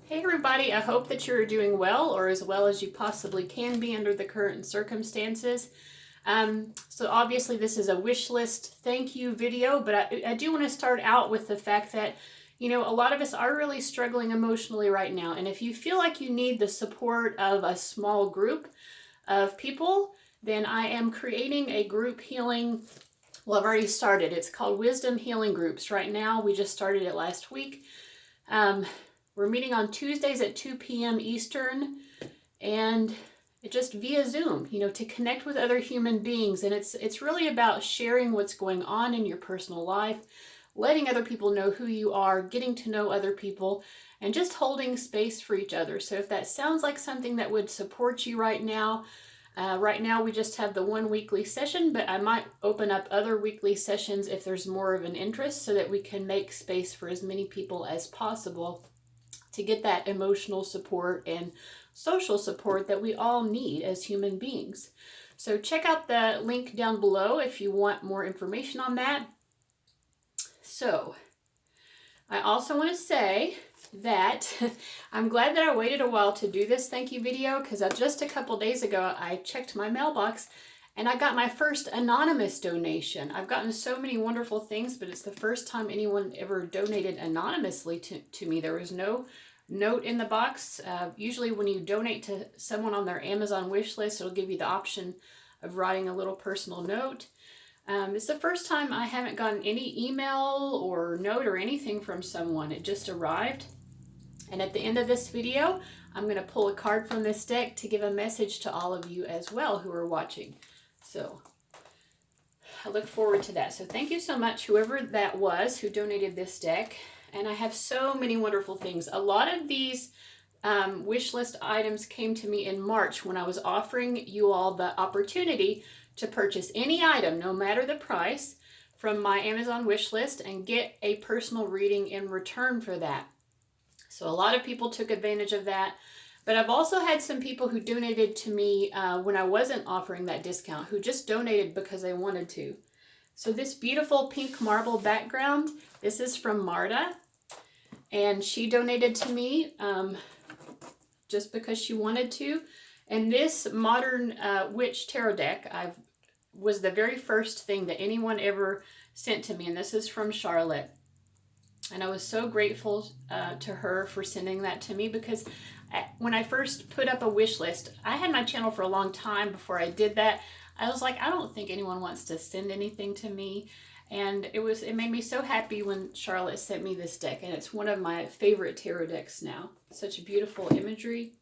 Hey everybody, I hope that you're doing well, or as well as you possibly can be under the current circumstances. So obviously this is a wish list thank you video, but I do want to start out with the fact that, you know, a lot of us are really struggling emotionally right now. And if you feel like you need the support of a small group of people, then I am creating a group healing. Well, I've already started. It's called Wisdom Healing Groups. Right now, we just started it last week. We're meeting on Tuesdays at 2 p.m. Eastern, and just via Zoom, you know, to connect with other human beings. And it's really about sharing what's going on in your personal life, letting other people know who you are, getting to know other people, and just holding space for each other. So if that sounds like something that would support you right now we just have the one weekly session, but I might open up other weekly sessions if there's more of an interest, so that we can make space for as many people as possible to get that emotional support and social support that we all need as human beings. So check out the link down below if you want more information on that. So I also want to say that I'm glad that I waited a while to do this thank you video, because just a couple days ago I checked my mailbox and I got my first anonymous donation. I've gotten so many wonderful things, but it's the first time anyone ever donated anonymously to me. There was no note in the box. Usually when you donate to someone on their Amazon wish list, it'll give you the option of writing a little personal note. It's the first time I haven't gotten any email or note or anything from someone. It just arrived. And at the end of this video, I'm going to pull a card from this deck to give a message to all of you as well who are watching. So I look forward to that. So thank you so much, whoever that was who donated this deck. And I have so many wonderful things. A lot of these wish list items came to me in March when I was offering you all the opportunity to purchase any item, no matter the price, from my Amazon wish list and get a personal reading in return for that. So a lot of people took advantage of that. But I've also had some people who donated to me when I wasn't offering that discount, who just donated because they wanted to. So this beautiful pink marble background, this is from Marta. And she donated to me just because she wanted to. And this modern witch tarot deck was the very first thing that anyone ever sent to me. And this is from Charlotte. And I was so grateful to her for sending that to me, because when I first put up a wish list, I had my channel for a long time before I did that. I was like, I don't think anyone wants to send anything to me. And it made me so happy when Charlotte sent me this deck. And it's one of my favorite tarot decks now. Such beautiful imagery.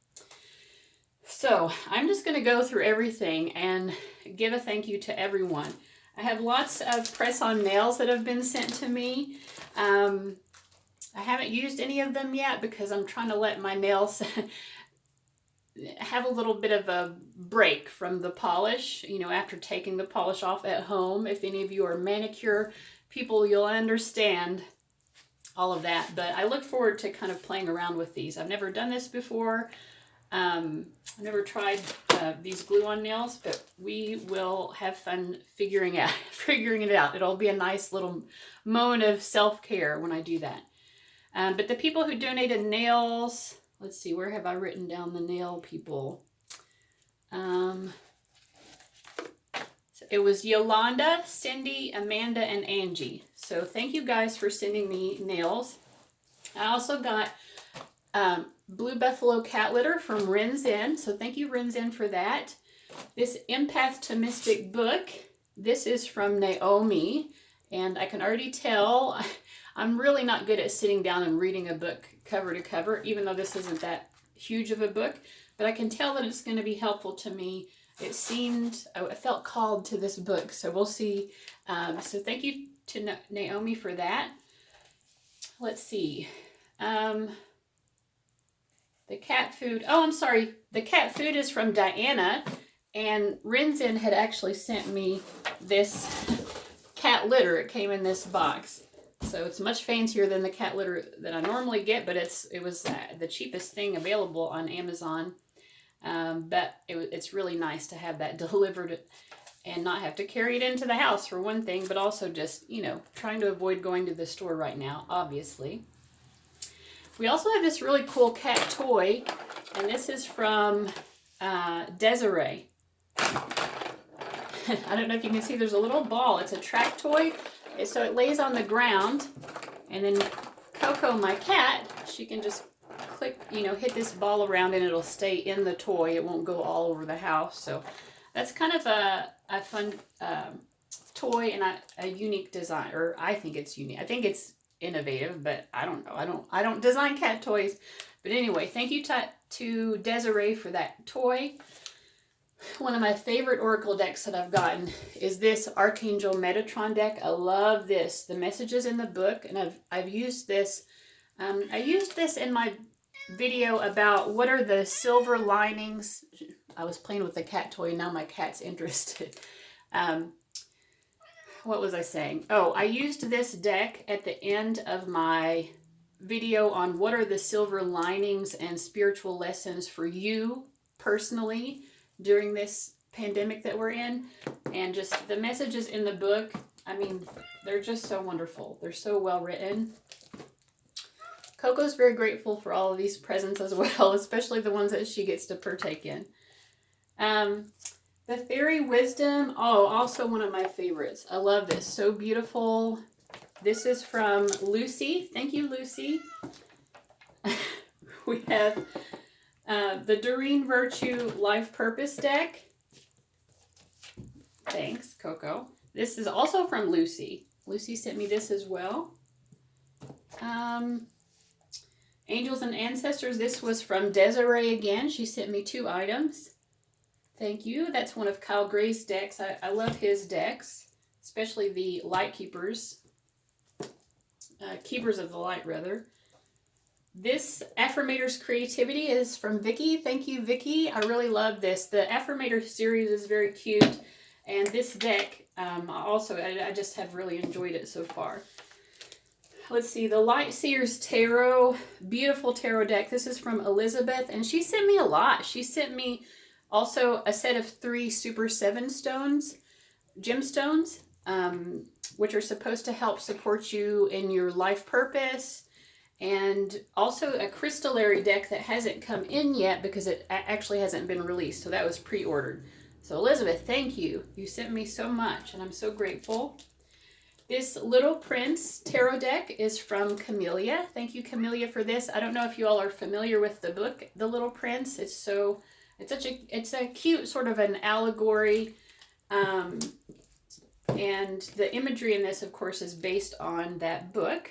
So I'm just going to go through everything and give a thank you to everyone. I have lots of press-on nails that have been sent to me. I haven't used any of them yet because I'm trying to let my nails have a little bit of a break from the polish, you know, after taking the polish off at home. If any of you are manicure people, you'll understand all of that. But I look forward to kind of playing around with these. I've never done this before. I've never tried these glue-on nails, but we will have fun figuring it out. It'll be a nice little moment of self-care when I do that. But the people who donated nails, let's see, where have I written down the nail people? So it was Yolanda, Cindy, Amanda, and Angie. So thank you guys for sending me nails. I also got Blue Buffalo Cat Litter from Rimzim. So thank you, Rimzim, for that. This Empath to Mystic book. This is from Naomi. And I can already tell I'm really not good at sitting down and reading a book cover to cover, even though this isn't that huge of a book. But I can tell that it's going to be helpful to me. I felt called to this book, so we'll see. So thank you to Naomi for that. Let's see. The cat food. Oh, I'm sorry. The cat food is from Diana. And Rinzin had actually sent me this cat litter. It came in this box. So it's much fancier than the cat litter that I normally get, but it was the cheapest thing available on Amazon. But it's really nice to have that delivered and not have to carry it into the house, for one thing, but also just, you know, trying to avoid going to the store right now, obviously. We also have this really cool cat toy, and this is from Desiree. I don't know if you can see, there's a little ball. It's a track toy, so it lays on the ground, and then Coco, my cat, she can just click, you know, hit this ball around and it'll stay in the toy. It won't go all over the house. So that's kind of a fun toy and a unique design, or I think it's unique. I think it's innovative, but I don't know. I don't design cat toys. But anyway, thank you to Desiree for that toy. One of my favorite oracle decks that I've gotten is this Archangel Metatron deck. I love this. The messages in the book, and I've used this. I used this in my video about what are the silver linings. I was playing with the cat toy, and now my cat's interested. What was I saying? Oh, I used this deck at the end of my video on what are the silver linings and spiritual lessons for you personally during this pandemic that we're in. And just the messages in the book, I mean, they're just so wonderful. They're so well written. Coco's very grateful for all of these presents as well, especially the ones that she gets to partake in. The Fairy Wisdom, oh, also one of my favorites. I love this. So beautiful. This is from Lucie. Thank you, Lucie. We have the Doreen Virtue Life Purpose deck. Thanks, Coco. This is also from Lucie. Lucie sent me this as well. Angels and Ancestors. This was from Desiree again. She sent me 2 items. Thank you. That's one of Kyle Gray's decks. I love his decks, especially the Light Keepers. Keepers of the Light, rather. This Affirmator's Creativity is from Vicki. Thank you, Vicki. I really love this. The Affirmator series is very cute. And this deck, I just have really enjoyed it so far. Let's see, the Light Seers Tarot. Beautiful tarot deck. This is from Elizabeth. And she sent me a lot. She sent me also a set of 3 Super 7 stones, gemstones, which are supposed to help support you in your life purpose. And also a crystallary deck that hasn't come in yet because it actually hasn't been released. So that was pre-ordered. So Elizabeth, thank you. You sent me so much and I'm so grateful. This Little Prince tarot deck is from Kamilia. Thank you, Kamilia, for this. I don't know if you all are familiar with the book, The Little Prince. It's a cute sort of an allegory. And the imagery in this, of course, is based on that book.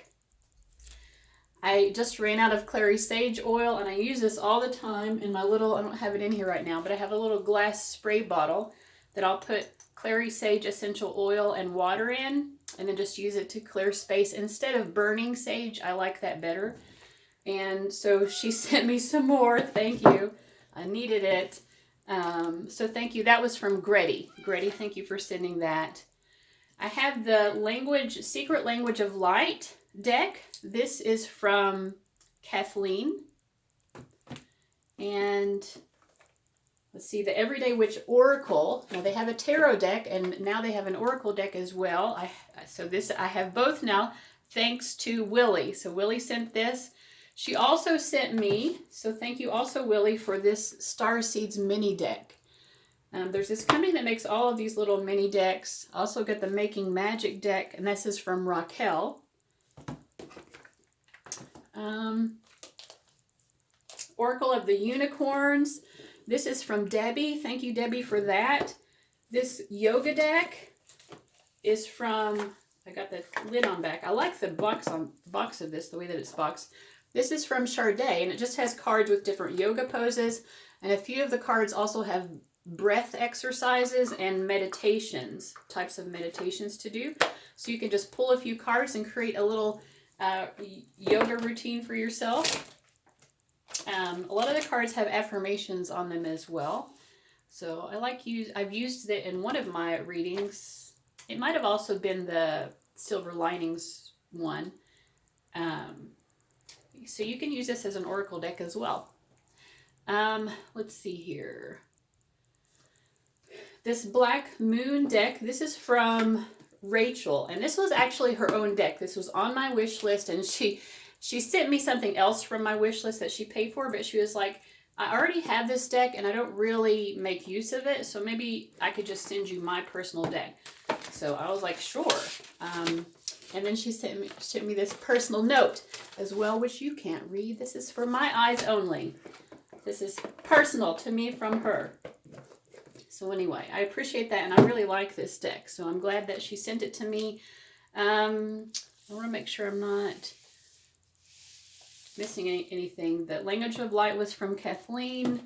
I just ran out of clary sage oil, and I use this all the time in my little, I don't have it in here right now, but I have a little glass spray bottle that I'll put clary sage essential oil and water in, and then just use it to clear space. Instead of burning sage, I like that better. And so she sent me some more. Thank you. I needed it. So thank you. That was from Gretty. Gretty, thank you for sending that. I have the Secret Language of Light deck. This is from Kathleen. And let's see, the Everyday Witch Oracle. Now they have a tarot deck and now they have an oracle deck as well. I have both now thanks to Willie. So Willie sent this. She also sent me, so thank you also, Willie, for this Star Seeds mini deck. There's this company that makes all of these little mini decks. Also got the Making Magic deck, and this is from Racquel. Oracle of the Unicorns. This is from Debbi. Thank you, Debbi, for that. This yoga deck is from, I got the lid on back. I like the box of this, the way that it's boxed. This is from Charday, and it just has cards with different yoga poses, and a few of the cards also have breath exercises and meditations, types of meditations to do. So you can just pull a few cards and create a little yoga routine for yourself. A lot of the cards have affirmations on them as well. So I've used it in one of my readings. It might have also been the Silver Linings one. So you can use this as an oracle deck as well. Let's see here. This Black Moon deck, this is from Rachael, and this was actually her own deck. This was on my wish list, and she she sent me something else from my wish list that she paid for, but she was like, I already have this deck and I don't really make use of it, so maybe I could just send you my personal deck. So I was like, sure. And then she sent me this personal note as well, which you can't read. This is for my eyes only. This is personal to me from her. So anyway, I appreciate that, and I really like this deck. So I'm glad that she sent it to me. I want to make sure I'm not missing anything. The Language of Light was from Kathleen.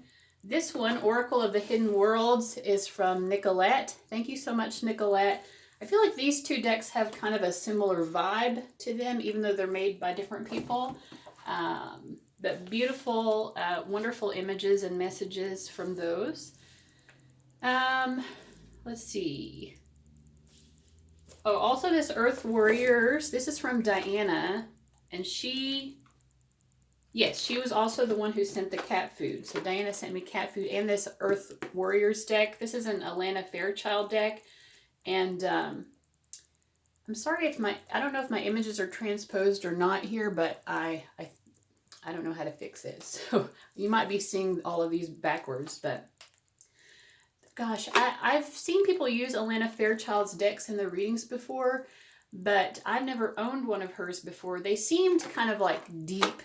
This one, Oracle of the Hidden Worlds, is from Nicolette. Thank you so much, Nicolette. I feel like these two decks have kind of a similar vibe to them, even though they're made by different people. But beautiful, wonderful images and messages from those. Let's see. Oh, also this Earth Warriors. This is from Diana. And she was also the one who sent the cat food. So Diana sent me cat food and this Earth Warriors deck. This is an Alana Fairchild deck. And I'm sorry if I don't know if my images are transposed or not here, but I don't know how to fix it. So you might be seeing all of these backwards, but gosh, I've seen people use Alana Fairchild's decks in their readings before, but I've never owned one of hers before. They seemed kind of like deep,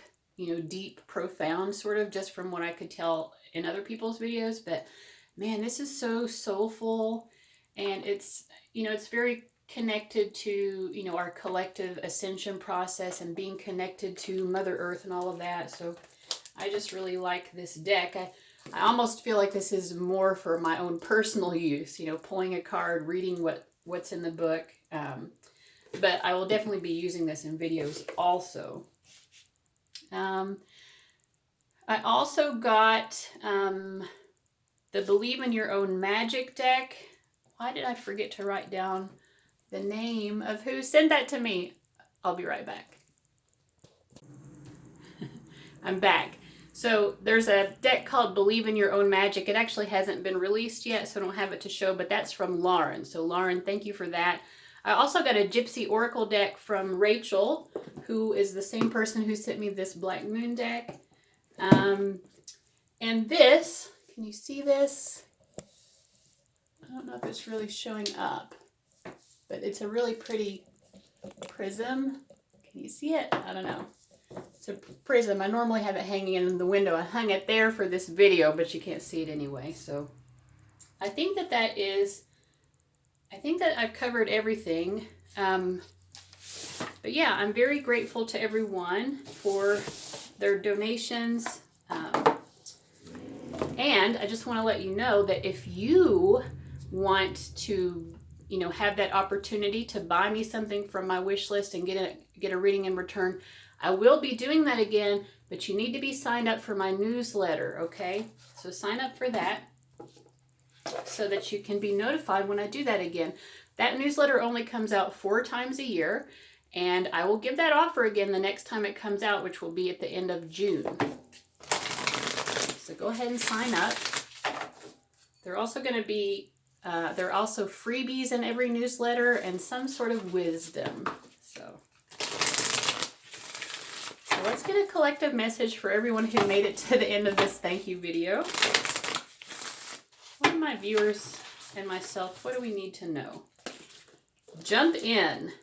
deep, profound, sort of, just from what I could tell in other people's videos. But man, this is so soulful, and it's very connected to, our collective ascension process and being connected to Mother Earth and all of that. So I just really like this deck. I almost feel like this is more for my own personal use, pulling a card, reading what's in the book. But I will definitely be using this in videos also. I also got the Believe in Your Own Magic deck. Why did I forget to write down the name of who sent that to me? I'll be right back. I'm back. So there's a deck called Believe in Your Own Magic. It actually hasn't been released yet, so I don't have it to show, but that's from Lauren. So Lauren, thank you for that. I also got a Gypsy Oracle deck from Rachael, who is the same person who sent me this Black Moon deck. And this, can you see this? I don't know if it's really showing up, but it's a really pretty prism. Can you see it? I don't know. It's a prism. I normally have it hanging in the window. I hung it there for this video, but you can't see it anyway. So I think that I've covered everything. But yeah, I'm very grateful to everyone for their donations. And I just want to let you know that if you want to, have that opportunity to buy me something from my wish list and get a reading in return, I will be doing that again, but you need to be signed up for my newsletter, okay? So sign up for that so that you can be notified when I do that again. That newsletter only comes out 4 times a year, and I will give that offer again the next time it comes out, which will be at the end of June. So go ahead and sign up. There are also going to be, there are also freebies in every newsletter and some sort of wisdom. So let's get a collective message for everyone who made it to the end of this thank you video. What are my viewers and myself, what do we need to know? Jump in.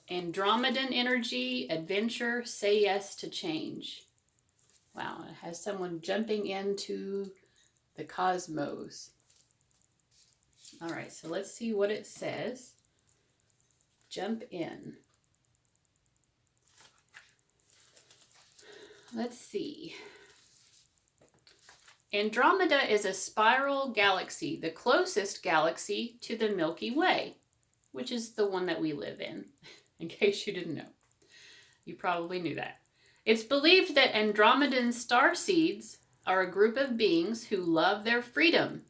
Andromedan energy, adventure, say yes to change. Wow, it has someone jumping into the cosmos. All right, so let's see what it says. Jump in. Let's see. Andromeda is a spiral galaxy, the closest galaxy to the Milky Way, which is the one that we live in case you didn't know. You probably knew that. It's believed that Andromedan starseeds are a group of beings who love their freedom.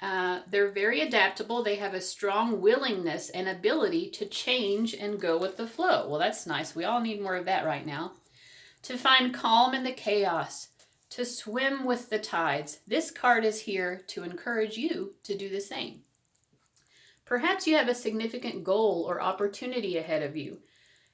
They're very adaptable. They have a strong willingness and ability to change and go with the flow. Well, that's nice. We all need more of that right now. To find calm in the chaos, to swim with the tides. This card is here to encourage you to do the same. Perhaps you have a significant goal or opportunity ahead of you.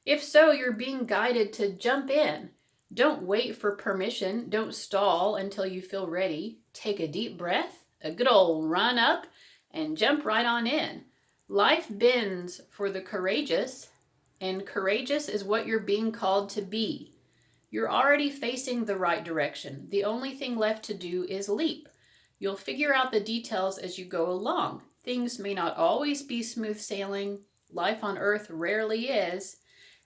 If so, you're being guided to jump in. Don't wait for permission. Don't stall until you feel ready. Take a deep breath, a good old run up, and jump right on in. Life bends for the courageous, and courageous is what you're being called to be. You're already facing the right direction. The only thing left to do is leap. You'll figure out the details as you go along. Things may not always be smooth sailing. Life on Earth rarely is.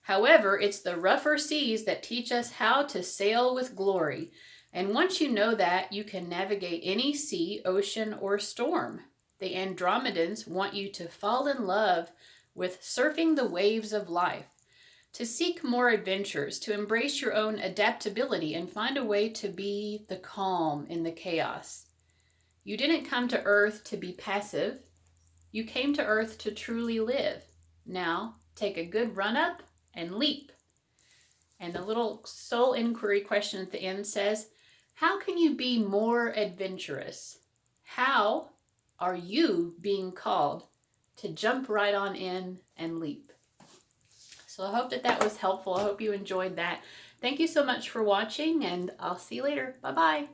However, it's the rougher seas that teach us how to sail with glory. And once you know that, you can navigate any sea, ocean, or storm. The Andromedans want you to fall in love with surfing the waves of life, to seek more adventures, to embrace your own adaptability and find a way to be the calm in the chaos. You didn't come to Earth to be passive. You came to Earth to truly live. Now, take a good run up and leap. And the little soul inquiry question at the end says, how can you be more adventurous? How are you being called to jump right on in and leap? So I hope that was helpful. I hope you enjoyed that. Thank you so much for watching, and I'll see you later. Bye-bye.